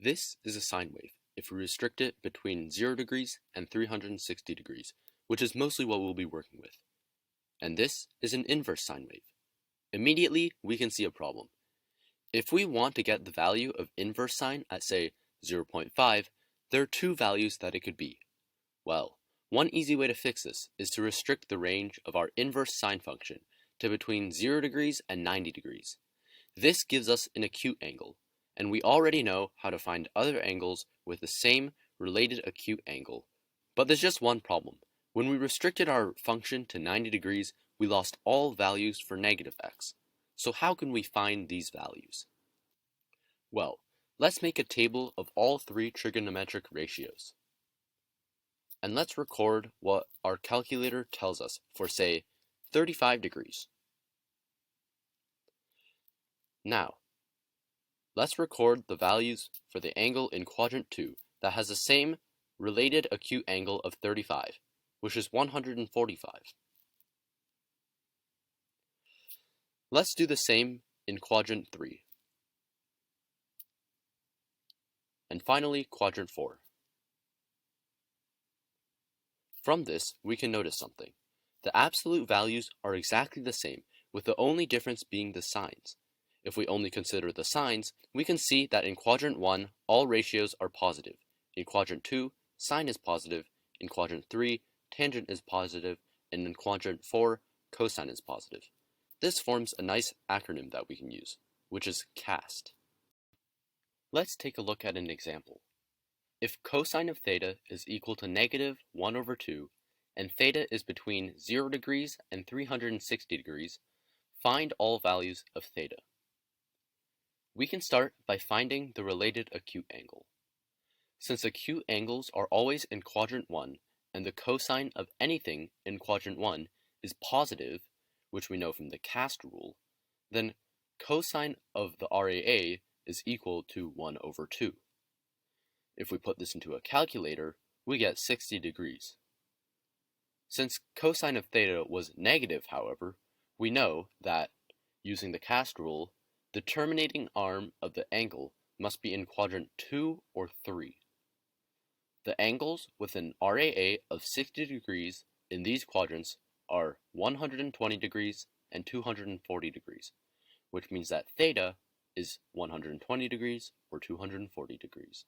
This is a sine wave if we restrict it between 0 degrees and 360 degrees, which is mostly what we'll be working with. And this is an inverse sine wave. Immediately, we can see a problem. If we want to get the value of inverse sine at, say, 0.5, there are two values that it could be. Well, one easy way to fix this is to restrict the range of our inverse sine function to between 0 degrees and 90 degrees. This gives us an acute angle, and we already know how to find other angles with the same related acute angle. But there's just one problem. When we restricted our function to 90 degrees, we lost all values for negative x. So how can we find these values? Well, let's make a table of all three trigonometric ratios. And let's record what our calculator tells us for, say, 35 degrees. Now, let's record the values for the angle in quadrant 2 that has the same related acute angle of 35, which is 145. Let's do the same in quadrant 3. And finally, quadrant 4. From this, we can notice something. The absolute values are exactly the same, with the only difference being the signs. If we only consider the signs, we can see that in quadrant 1, all ratios are positive. In quadrant 2, sine is positive. In quadrant 3, tangent is positive. And in quadrant 4, cosine is positive. This forms a nice acronym that we can use, which is CAST. Let's take a look at an example. If cosine of theta is equal to negative 1 over 2, and theta is between 0 degrees and 360 degrees, find all values of theta. We can start by finding the related acute angle. Since acute angles are always in quadrant 1, and the cosine of anything in quadrant 1 is positive, which we know from the CAST rule, then cosine of the RAA is equal to 1 over 2. If we put this into a calculator, we get 60 degrees. Since cosine of theta was negative, however, we know that, using the CAST rule, the terminating arm of the angle must be in quadrant 2 or 3. The angles with an RAA of 60 degrees in these quadrants are 120 degrees and 240 degrees, which means that theta is 120 degrees or 240 degrees.